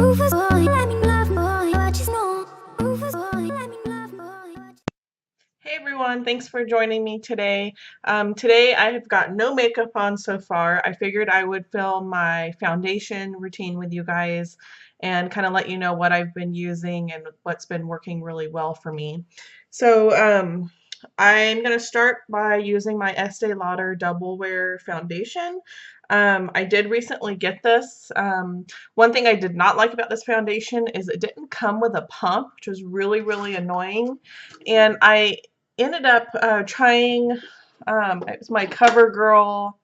Hey everyone, thanks for joining me today. Today I have got no makeup on so far. I figured I would film my foundation routine with you guys and kind of let you know what I've been using and what's been working really well for me. So I'm going to start by using my Estee Lauder Double Wear Foundation. I did recently get this. One thing I did not like about this foundation is it didn't come with a pump, which was really annoying. And I ended up trying, it was my CoverGirl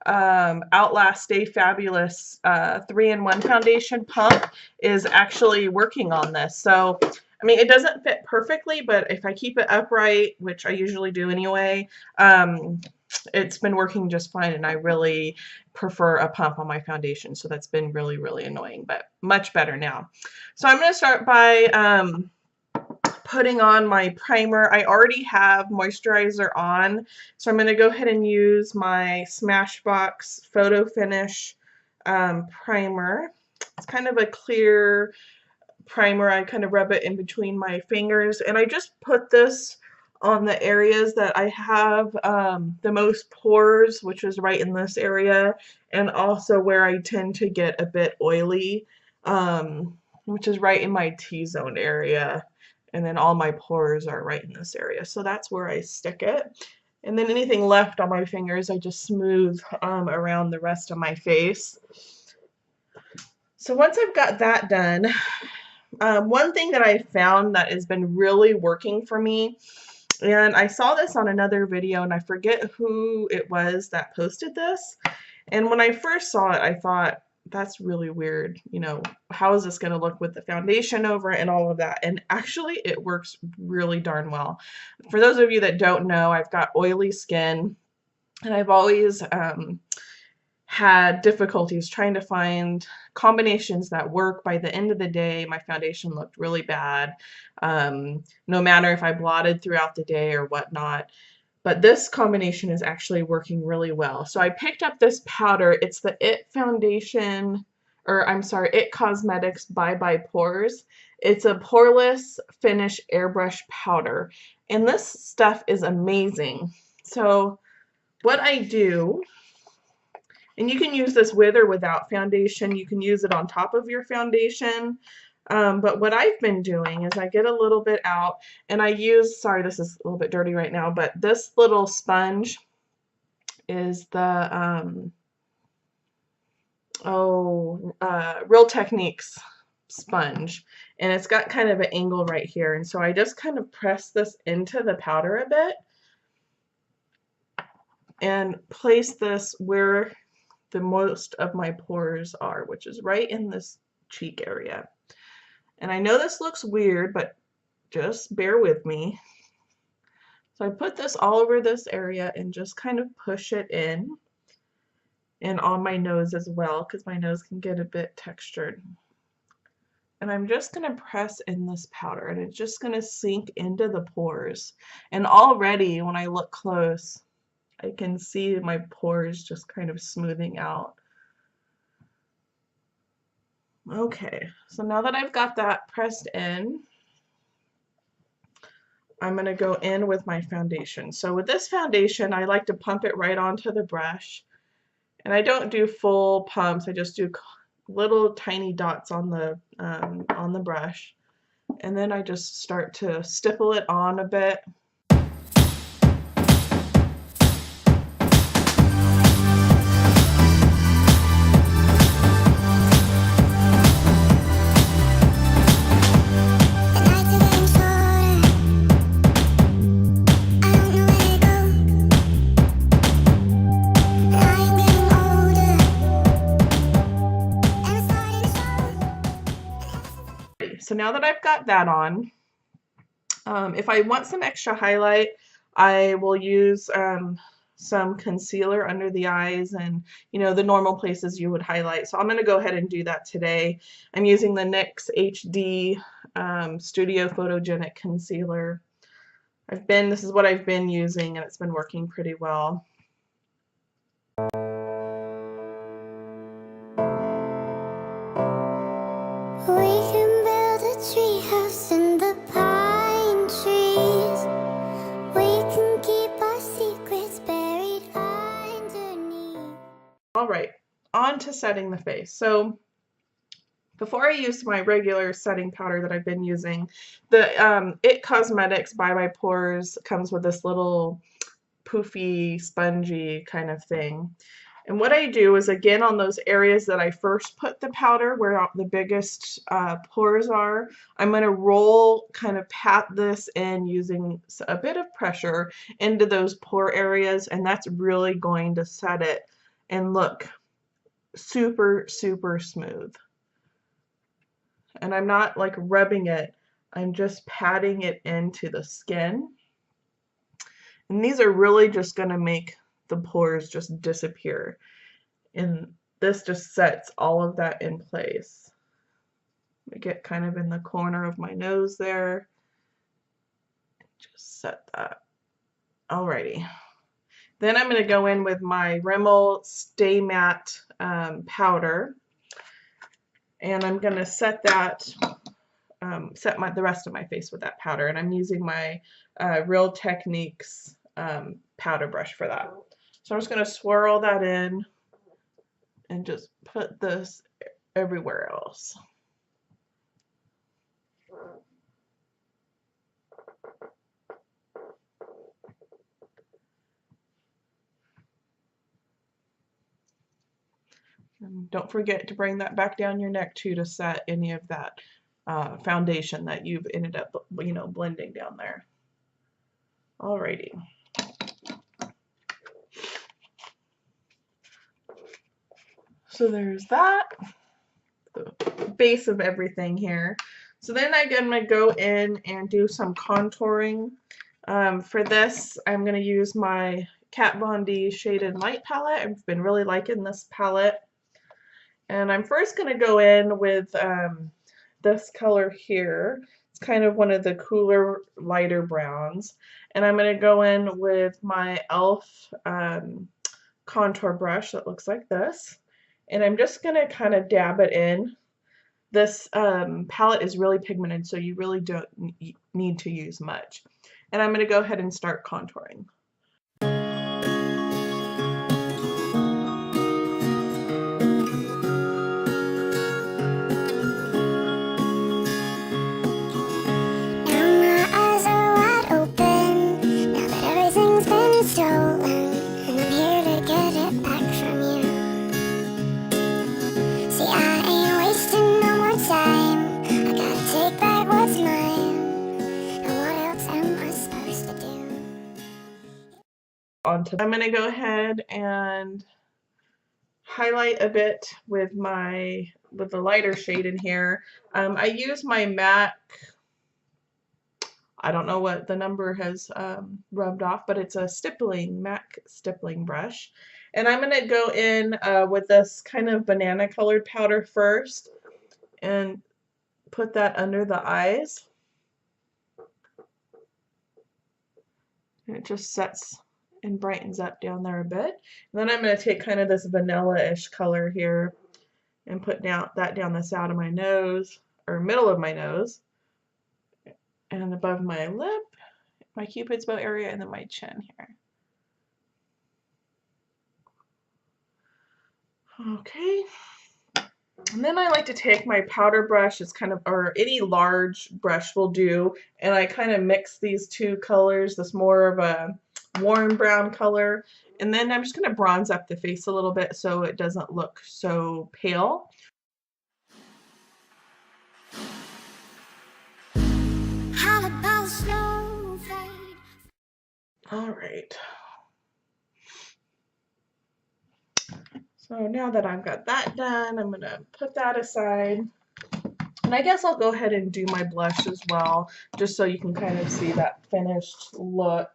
Outlast Stay Fabulous 3-in-1 foundation pump is actually working on this. So, I mean, it doesn't fit perfectly, but if I keep it upright, which I usually do anyway, it's been working just fine, and I really prefer a pump on my foundation. So that's been really annoying, but much better now. So I'm going to start by putting on my primer. I already have moisturizer on, so I'm going to go ahead and use my Smashbox Photo Finish primer. It's kind of a clear primer. I kind of rub it in between my fingers, and I just put this on the areas that I have the most pores, which is right in this area, and also where I tend to get a bit oily, which is right in my T-zone area. And then all my pores are right in this area. So that's where I stick it. And then anything left on my fingers, I just smooth around the rest of my face. So once I've got that done, one thing that I found that has been really working for me, and I saw this on another video, and I forget who it was that posted this. And when I first saw it, I thought, that's really weird. You know, how is this going to look with the foundation over it and all of that? And actually, it works really darn well. For those of you that don't know, I've got oily skin, and I've always had difficulties trying to find combinations that work. By the end of the day, my foundation looked really bad, no matter if I blotted throughout the day or whatnot. But this combination is actually working really well. So I picked up this powder. It's the IT Foundation, or I'm sorry, IT Cosmetics Bye Bye Pores. It's a poreless finish airbrush powder. And this stuff is amazing. So what I do, and you can use this with or without foundation. You can use it on top of your foundation. But what I've been doing is I get a little bit out, and I use, sorry, this is a little bit dirty right now, but this little sponge is the Real Techniques sponge, and it's got kind of an angle right here, and so I just kind of press this into the powder a bit and place this where the most of my pores are, which is right in this cheek area. And I know this looks weird, but just bear with me. So I put this all over this area and just kind of push it in, and on my nose as well, because my nose can get a bit textured. And I'm just going to press in this powder, and it's just going to sink into the pores. And already when I look close, I can see my pores just kind of smoothing out. Okay, so now that I've got that pressed in, I'm going to go in with my foundation. So with this foundation, I like to pump it right onto the brush. And I don't do full pumps, I just do little tiny dots on the brush. And then I just start to stipple it on a bit. So now that I've got that on, if I want some extra highlight, I will use some concealer under the eyes and, you know, the normal places you would highlight. So I'm going to go ahead and do that today. I'm using the NYX HD Studio Photogenic Concealer. This is what I've been using, and it's been working pretty well. We can build a treehouse in the pine trees. We can keep our secrets buried underneath. All right, on to setting the face. So before I use my regular setting powder that I've been using, the IT Cosmetics Bye Bye Pores comes with this little poofy, spongy kind of thing. And what I do is, again, on those areas that I first put the powder, where the biggest pores are, I'm going to roll, kind of pat this in using a bit of pressure into those pore areas, and that's really going to set it and look super, super smooth. And I'm not like rubbing it, I'm just patting it into the skin. And these are really just going to make the pores just disappear. And this just sets all of that in place. I get kind of in the corner of my nose there. Just set that. Alrighty. Then I'm going to go in with my Rimmel Stay Matte powder. And I'm going to set that, the rest of my face with that powder. And I'm using my Real Techniques powder brush for that. So I'm just going to swirl that in and just put this everywhere else. And don't forget to bring that back down your neck too, to set any of that foundation that you've ended up, blending down there. Alrighty. So there's that, the base of everything here. So then I'm going to go in and do some contouring. For this, I'm going to use my Kat Von D Shaded Light palette. I've been really liking this palette. And I'm first going to go in with this color here. It's kind of one of the cooler, lighter browns. And I'm going to go in with my e.l.f. contour brush that looks like this. And I'm just going to kind of dab it in. This palette is really pigmented, so you really don't need to use much. And I'm going to go ahead and start contouring. I'm going to go ahead and highlight a bit with the lighter shade in here. I use my MAC, I don't know what the number has rubbed off, but it's a MAC stippling brush. And I'm going to go in with this kind of banana colored powder first and put that under the eyes. And it just sets and brightens up down there a bit. And then I'm going to take kind of this vanilla-ish color here and put that down the side of my nose, or middle of my nose, and above my lip, my Cupid's bow area, and then my chin here. Okay. And then I like to take my powder brush, or any large brush will do, and I kind of mix these two colors, this more of a warm brown color, and then I'm just going to bronze up the face a little bit so it doesn't look so pale. All right. So now that I've got that done, I'm going to put that aside. And I guess I'll go ahead and do my blush as well, just so you can kind of see that finished look.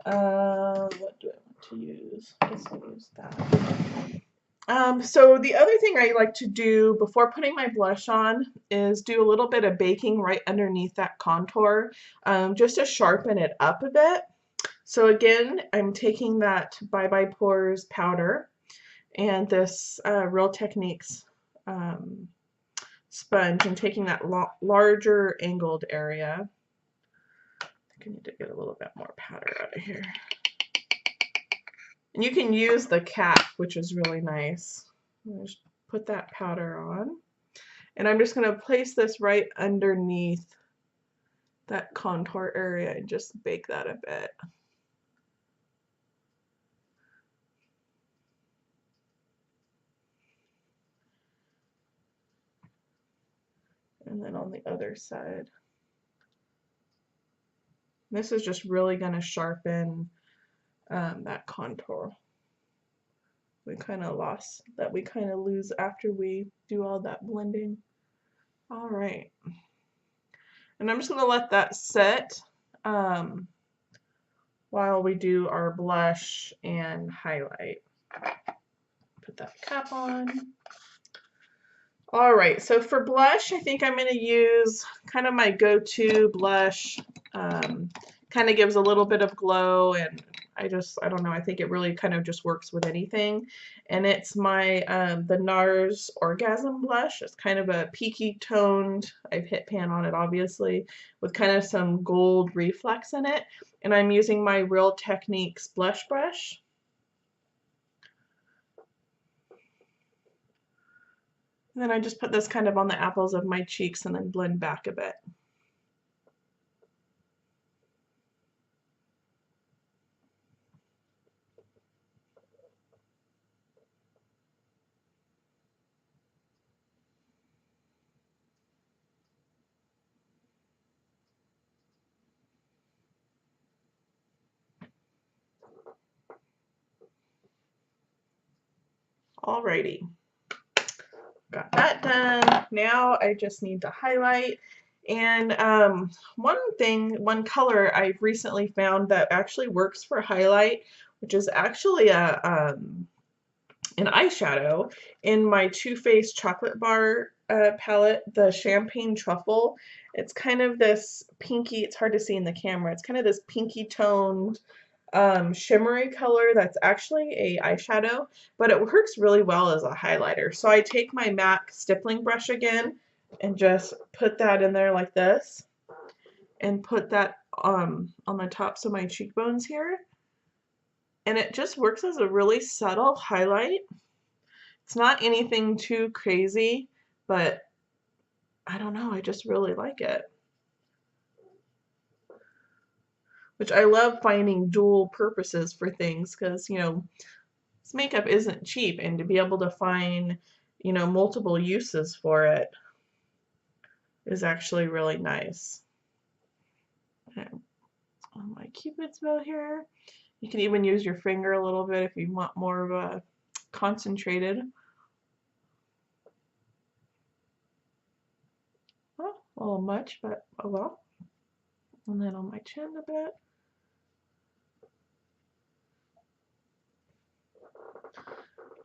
What do I want to use? I guess I'll use that. So the other thing I like to do before putting my blush on is do a little bit of baking right underneath that contour, just to sharpen it up a bit. So again, I'm taking that Bye Bye Pores powder and this Real Techniques sponge and taking that larger angled area. I think I need to get a little bit more powder out of here. And you can use the cap, which is really nice. Just put that powder on. And I'm just going to place this right underneath that contour area and just bake that a bit. And then on the other side. This is just really going to sharpen that contour. We kind of lose after we do all that blending. All right. And I'm just going to let that set while we do our blush and highlight. Put that cap on. All right, so for blush, I think I'm going to use kind of my go-to blush. Kind of gives a little bit of glow, and I don't know, I think it really kind of just works with anything. And it's my the NARS Orgasm blush. It's kind of a peaky toned, I've hit pan on it obviously, with kind of some gold reflex in it. And I'm using my Real Techniques blush brush. And then I just put this kind of on the apples of my cheeks and then blend back a bit. Alrighty. Got that done. Now I just need to highlight. And one color I've recently found that actually works for highlight, which is actually an eyeshadow in my Too Faced Chocolate Bar palette, the Champagne Truffle. It's kind of this pinky, it's hard to see in the camera, it's kind of this pinky toned shimmery color that's actually a eyeshadow, but it works really well as a highlighter. So I take my MAC stippling brush again and just put that in there like this and put that on the tops of my cheekbones here, and it just works as a really subtle highlight. It's not anything too crazy, but I don't know, I just really like it. Which I love finding dual purposes for things, because, you know, this makeup isn't cheap, and to be able to find, you know, multiple uses for it is actually really nice. And on my Cupid's bow here, you can even use your finger a little bit if you want more of a concentrated. Well, a little much, but oh well. And then on my chin a bit.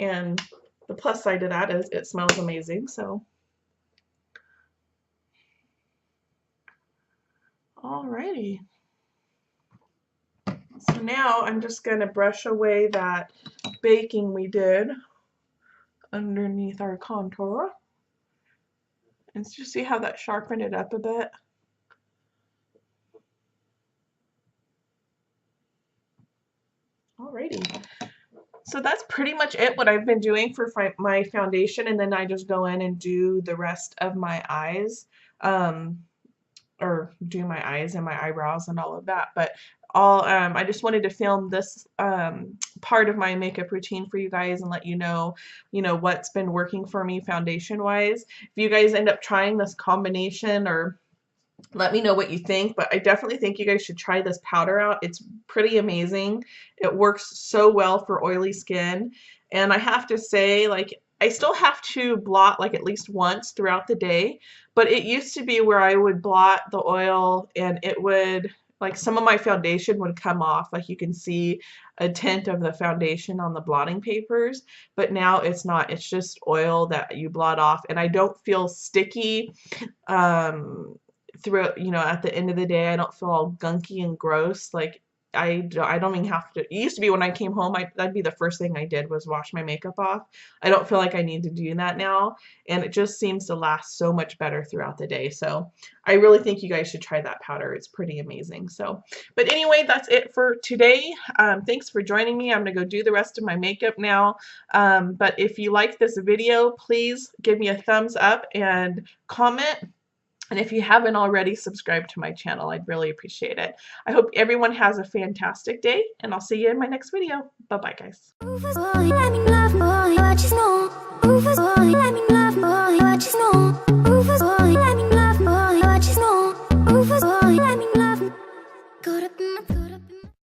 And the plus side to that is it smells amazing, so. Alrighty. So now I'm just going to brush away that baking we did underneath our contour. And so you see how that sharpened it up a bit? Alrighty. So that's pretty much it, what I've been doing for my foundation, and then I just go in and do the rest of my eyes, or do my eyes and my eyebrows and all of that. But I just wanted to film this part of my makeup routine for you guys and let you know what's been working for me foundation wise. If you guys end up trying this combination, or let me know what you think, but I definitely think you guys should try this powder out. It's pretty amazing. It works so well for oily skin, and I have to say, like, I still have to blot like at least once throughout the day, but it used to be where I would blot the oil and it would, like, some of my foundation would come off, like you can see a tint of the foundation on the blotting papers, but now it's not. It's just oil that you blot off, and I don't feel sticky throughout, at the end of the day. I don't feel all gunky and gross. Like, I don't even have to. It used to be when I came home, that'd be the first thing I did was wash my makeup off. I don't feel like I need to do that now, and it just seems to last so much better throughout the day. So I really think you guys should try that powder. It's pretty amazing. So, but anyway, that's it for today. Thanks for joining me. I'm gonna go do the rest of my makeup now. But if you like this video, please give me a thumbs up and comment. And if you haven't already, subscribe to my channel. I'd really appreciate it. I hope everyone has a fantastic day, and I'll see you in my next video. Bye-bye, guys.